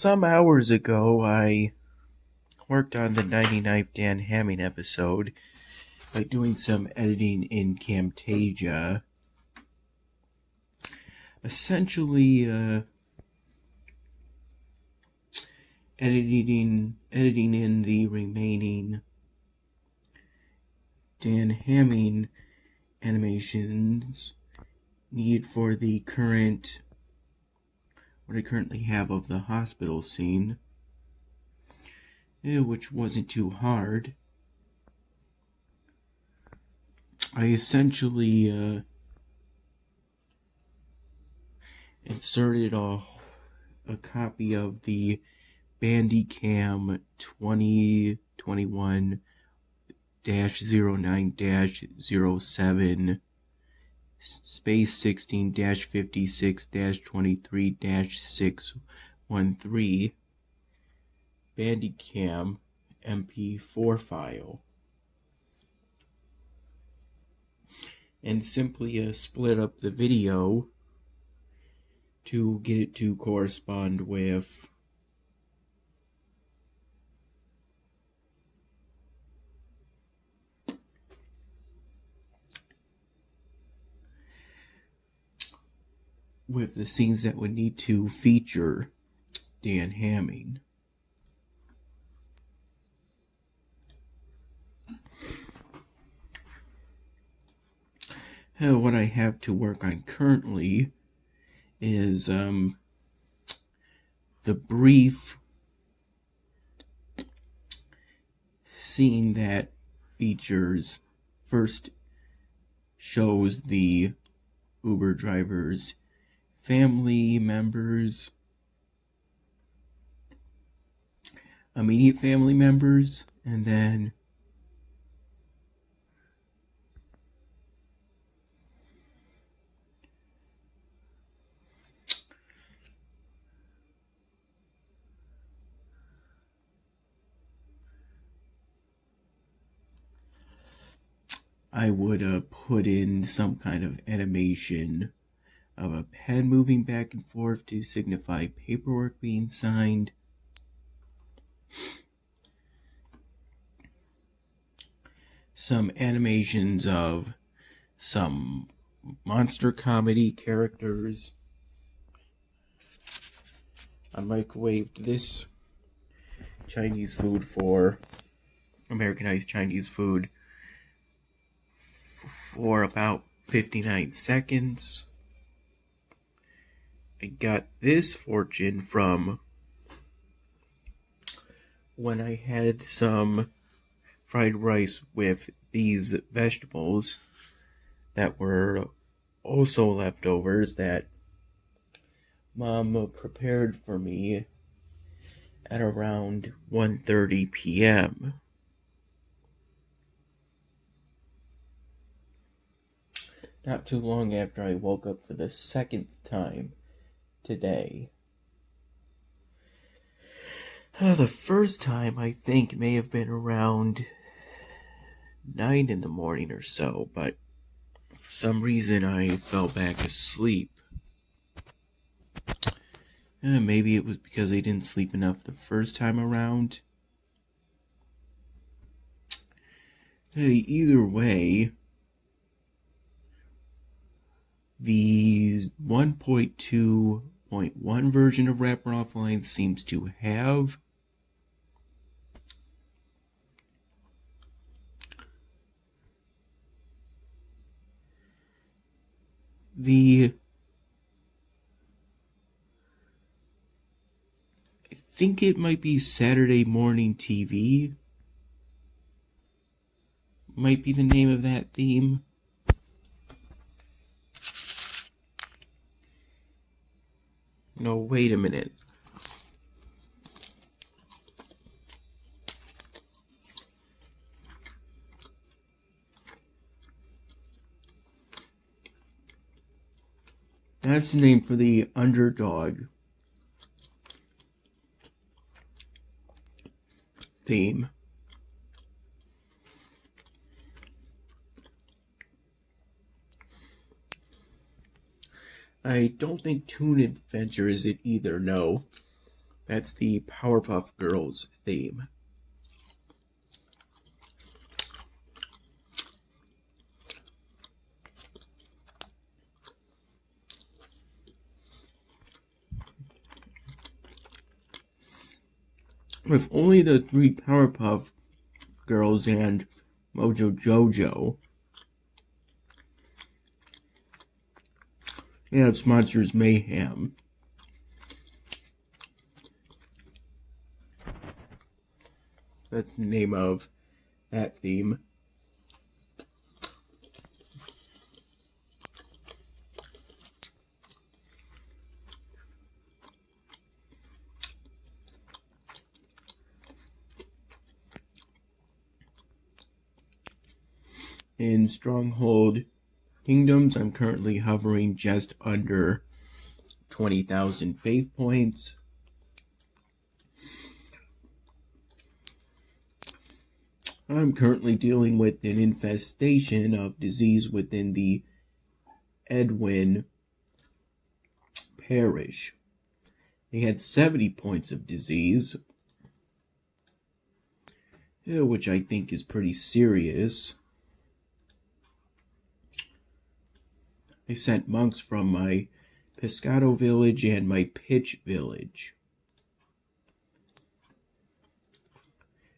some hours ago, I worked on the 99th Dan Hamming episode by doing some editing in Camtasia. Essentially, editing in the remaining Dan Hamming animations needed for the what I currently have of the hospital scene, which wasn't too hard. I essentially inserted a copy of the Bandicam 2021-09-07 space 16-56-23-613 Bandicam MP4 file, and simply split up the video to get it to correspond with the scenes that would need to feature Dan Hamming. What I have to work on currently is the brief scene that first shows the Uber driver's family members, immediate family members, and then I would put in some kind of animation of a pen moving back and forth to signify paperwork being signed. Some animations of some monster comedy characters. I microwaved this Chinese food for Americanized Chinese food for about 59 seconds. I got this fortune from when I had some fried rice with these vegetables that were also leftovers that Mom prepared for me at around 1:30 p.m. Not too long after I woke up for the second time today. The first time, I think, may have been around 9 in the morning or so, but for some reason I fell back asleep. Maybe it was because I didn't sleep enough the first time around. Either way, the 1.2.1 version of Rapper Offline seems to have I think it might be Saturday Morning TV, might be the name of that theme. No, wait a minute. That's the name for the underdog theme. I don't think Toon Adventure is it either, no. That's the Powerpuff Girls theme. With only the 3 Powerpuff Girls and Mojo Jojo, yeah, it's Monsters Mayhem. That's the name of that theme. In Stronghold Kingdoms, I'm currently hovering just under 20,000 faith points. I'm currently dealing with an infestation of disease within the Edwin parish. They had 70 points of disease, which I think is pretty serious. I sent monks from my Pescado village and my Pitch village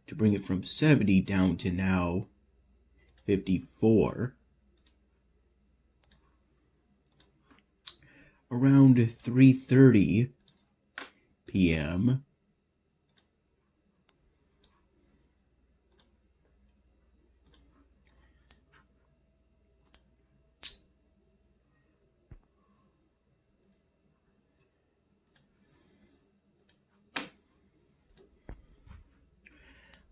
to bring it from 70 down to now 54. Around 3:30 p.m.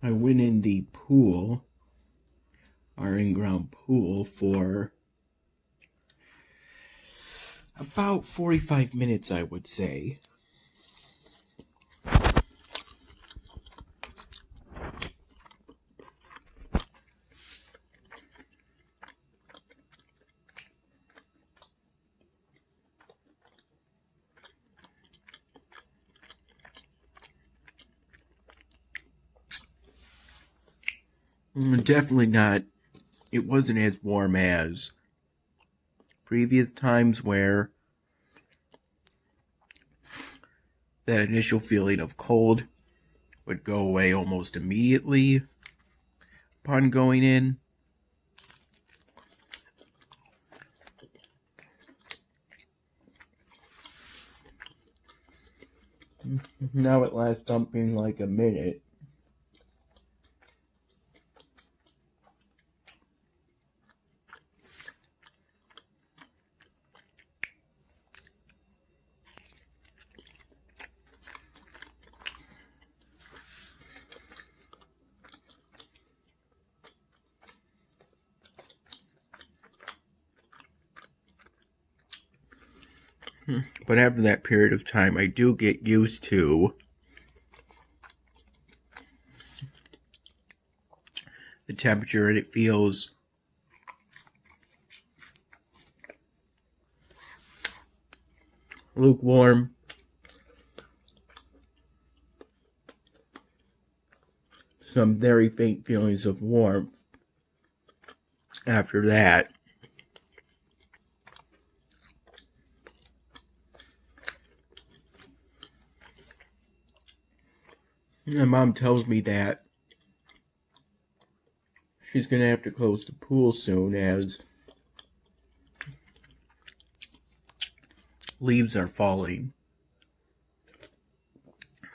I went in the pool, our in-ground pool, for about 45 minutes, I would say. Definitely not, it wasn't as warm as previous times where that initial feeling of cold would go away almost immediately upon going in. Now it lasts something like a minute. But after that period of time, I do get used to the temperature, and it feels lukewarm. Some very faint feelings of warmth after that. My mom tells me that she's going to have to close the pool soon as leaves are falling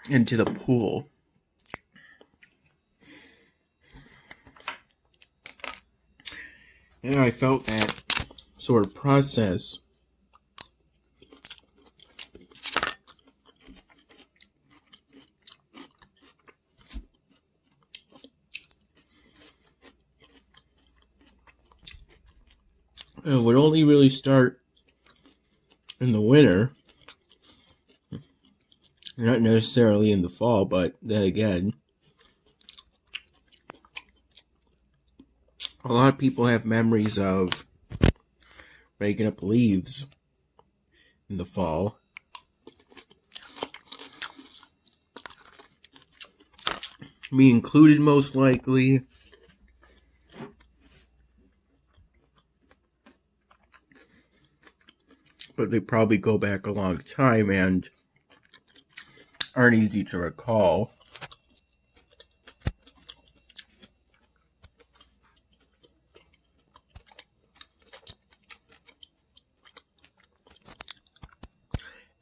into the pool. And I felt that sort of process it would only really start in the winter, not necessarily in the fall, but then again, a lot of people have memories of raking up leaves in the fall. me included most likely. But they probably go back a long time and aren't easy to recall.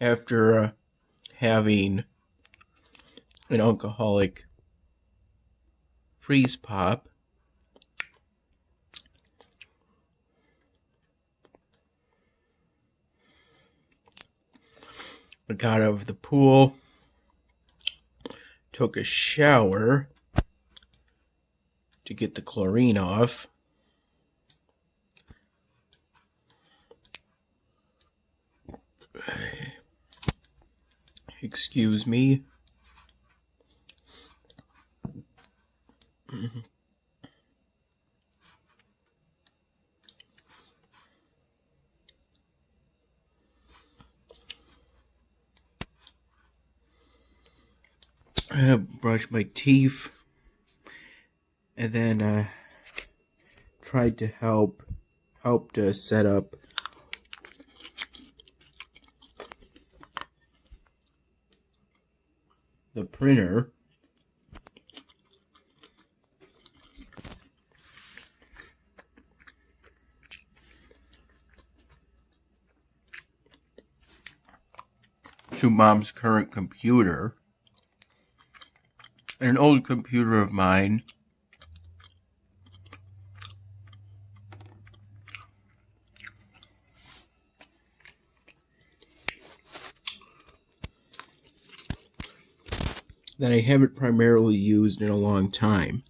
After having an alcoholic freeze pop, I got out of the pool, took a shower to get the chlorine off. Excuse me. I brushed my teeth and then tried to help to set up the printer. To Mom's current computer. An old computer of mine. That I haven't primarily used in a long time.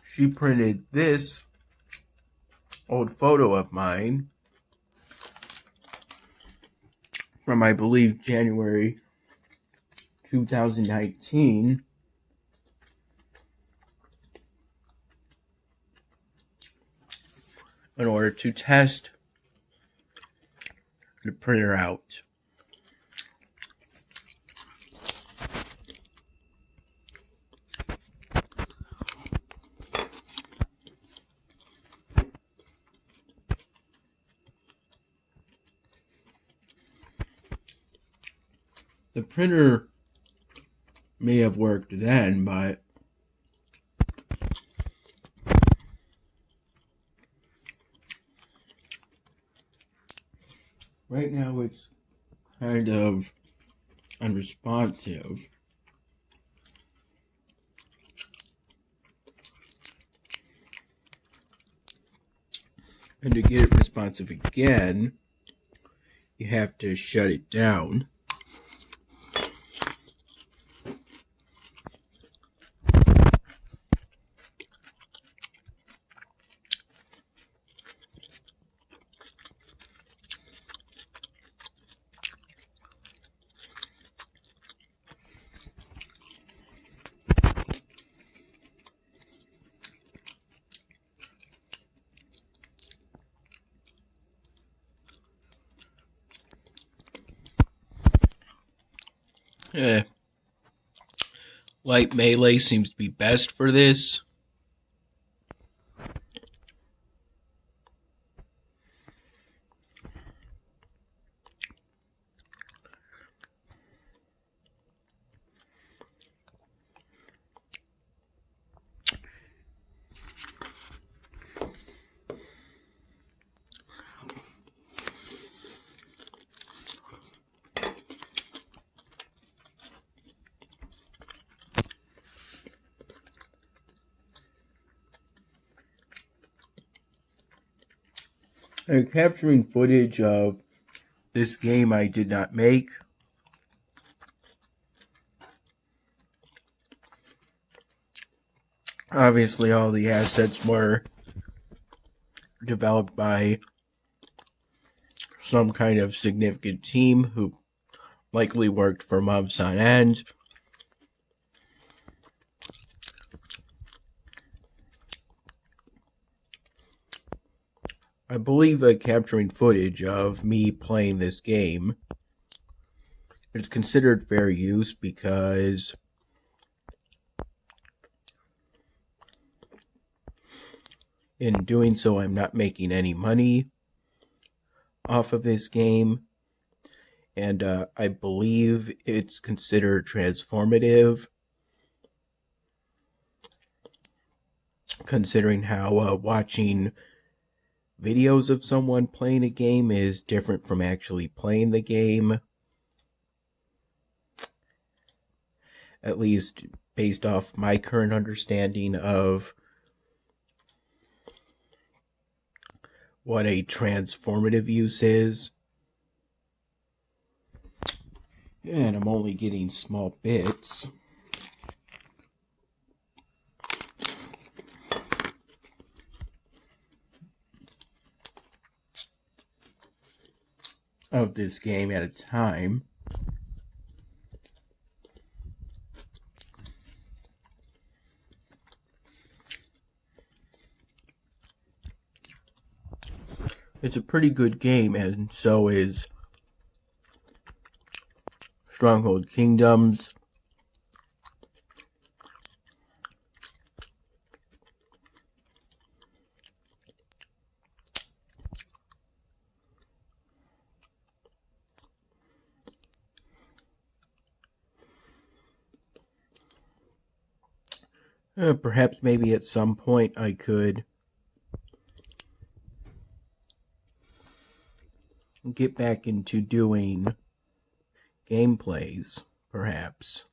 She printed this old photo of mine from, I believe, January 2019. In order to test the printer out. The printer may have worked then, but right now it's kind of unresponsive. And to get it responsive again, you have to shut it down. Light melee seems to be best for this. And capturing footage of this game I did not make. Obviously, all the assets were developed by some kind of significant team who likely worked for months on end. I believe capturing footage of me playing this game is considered fair use because in doing so I'm not making any money off of this game, and I believe it's considered transformative, considering how watching videos of someone playing a game is different from actually playing the game, at least based off my current understanding of what a transformative use is. And I'm only getting small bits. Of this game at a time. It's a pretty good game, and so is Stronghold Kingdoms. Perhaps maybe at some point I could get back into doing gameplays, perhaps.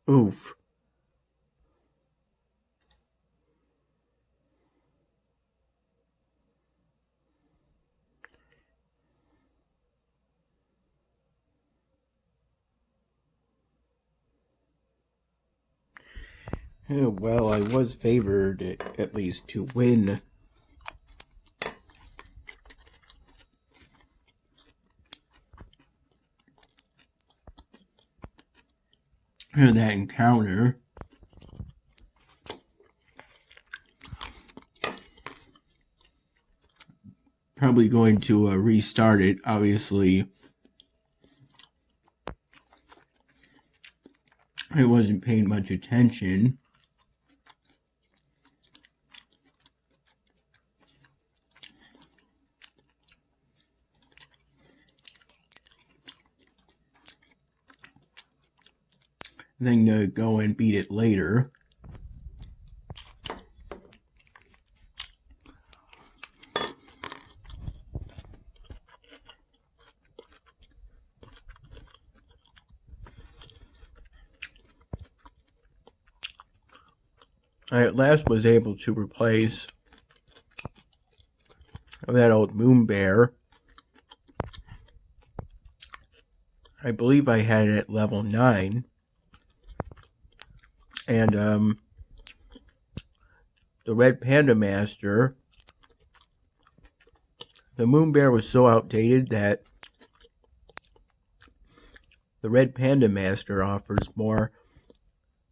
Oof. Well, I was favored at least to win that encounter. Probably going to restart it, obviously. I wasn't paying much attention. Then to go and beat it later. I at last was able to replace that old moon bear. I believe I had it at level 9. And the Red Panda Master, the moon bear was so outdated that the Red Panda Master offers more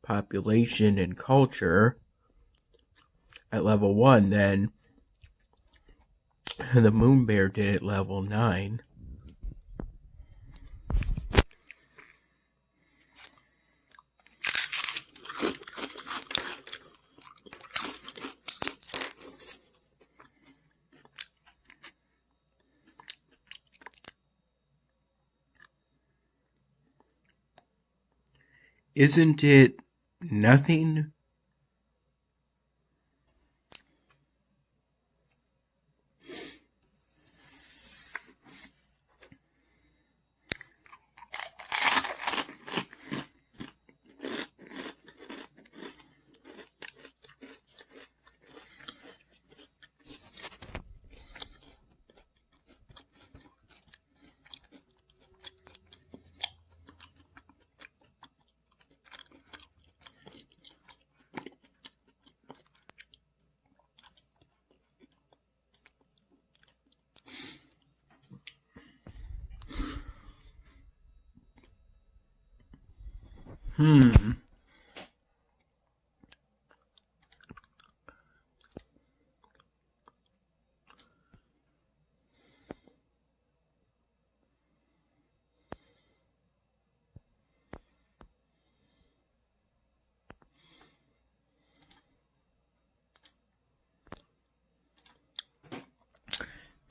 population and culture at level 1 than the moon bear did at level 9. Isn't it nothing?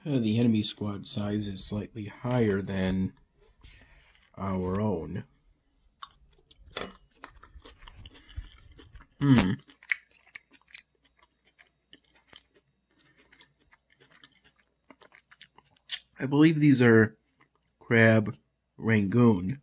The enemy squad size is slightly higher than our own. I believe these are crab rangoon.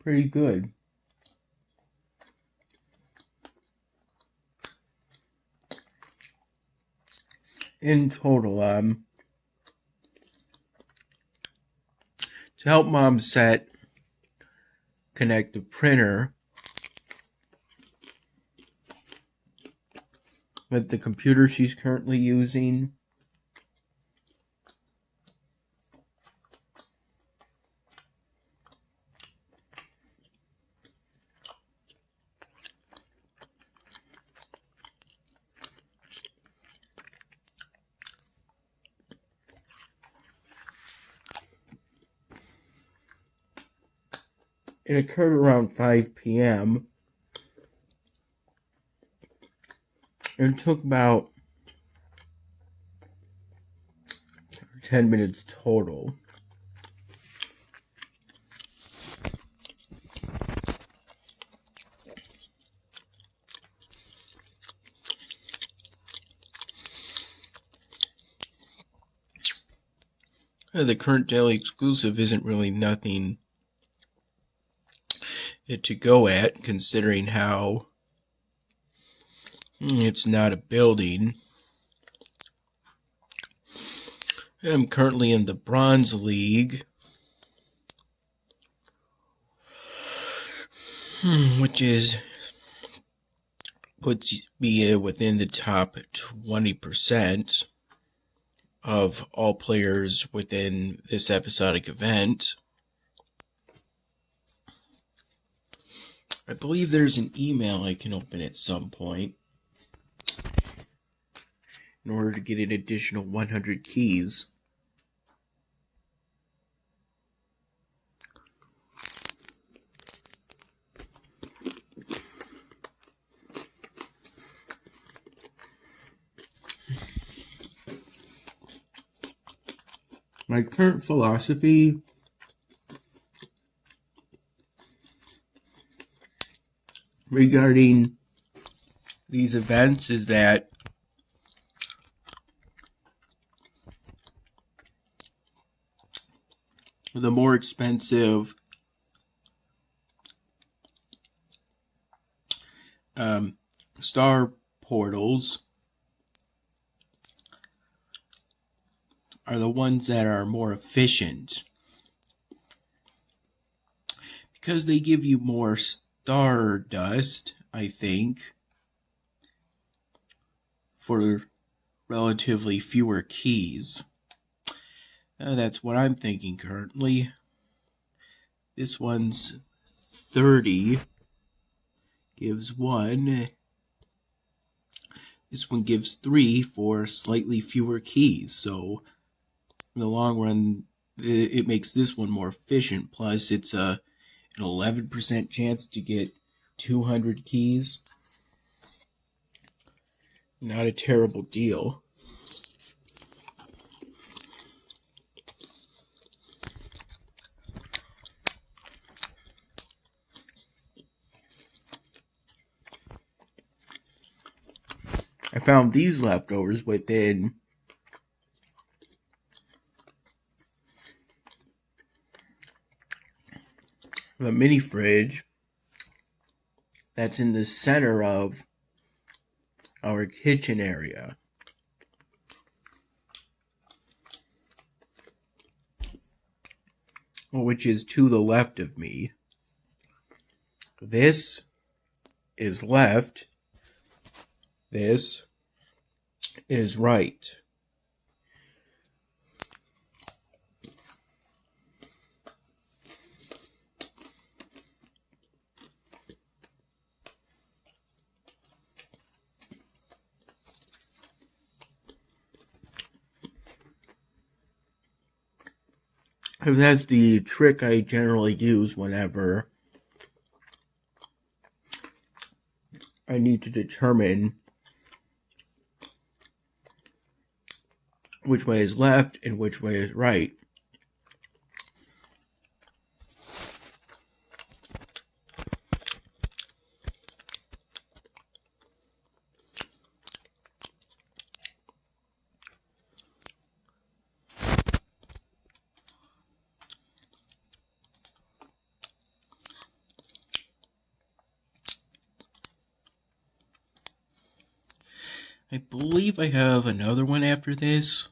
Pretty good. In total, to help Mom connect the printer with the computer she's currently using. It occurred around 5 p.m. It took about 10 minutes total. The current daily exclusive isn't really nothing to go at, considering how it's not a building. I'm currently in the Bronze League, which puts me within the top 20% of all players within this episodic event. I believe there's an email I can open at some point in order to get an additional 100 keys. My current philosophy regarding these events is that the more expensive star portals are the ones that are more efficient, because they give you more stardust, I think, for relatively fewer keys. That's what I'm thinking currently. This one's 30, gives 1. This one gives 3 for slightly fewer keys. So in the long run, it makes this one more efficient. Plus, it an 11% chance to get 200 keys. Not a terrible deal. I found these leftovers within the mini fridge that's in the center of our kitchen area. Which is to the left of me. This is left. This is right. And that's the trick I generally use whenever I need to determine which way is left and which way is right. I believe I have another one after this.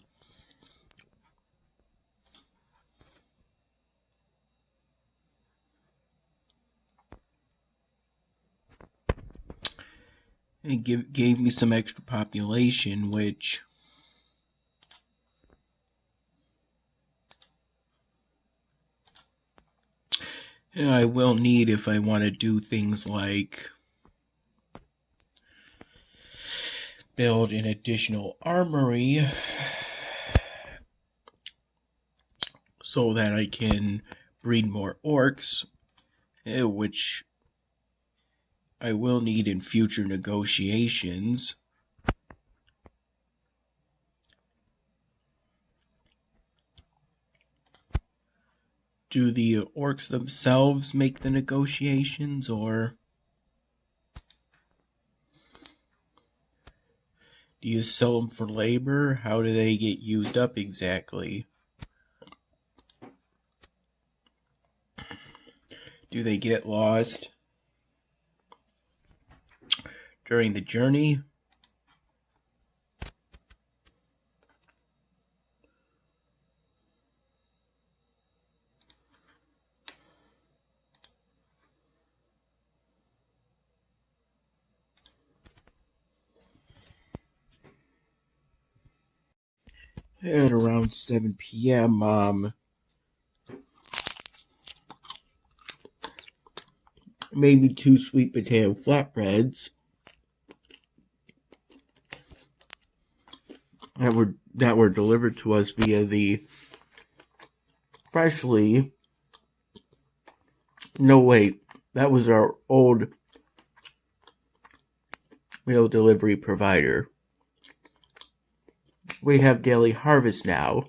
It gave me some extra population, which I will need if I want to do things like build an additional armory so that I can breed more orcs, which I will need in future negotiations. Do the orcs themselves make the negotiations, or do you sell them for labor? How do they get used up exactly? Do they get lost during the journey? At around 7 p.m., made me 2 sweet potato flatbreads that were delivered to us via the freshly. No, wait, that was our old meal delivery provider. We have Daily Harvest now.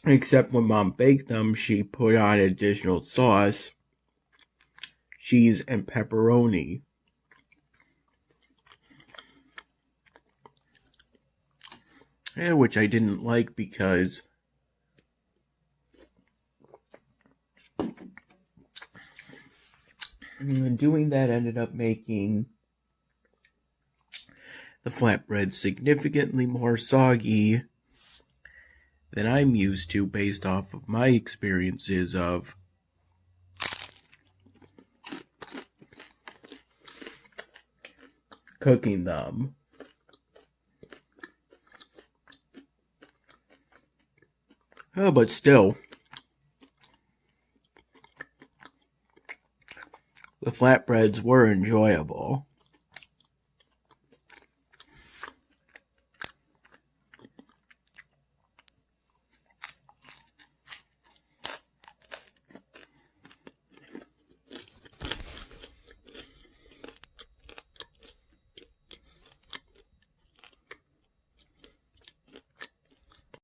Except when Mom baked them, she put on additional sauce, cheese, and pepperoni. Which I didn't like because doing that ended up making the flatbread significantly more soggy than I'm used to based off of my experiences of cooking them. But still, the flatbreads were enjoyable.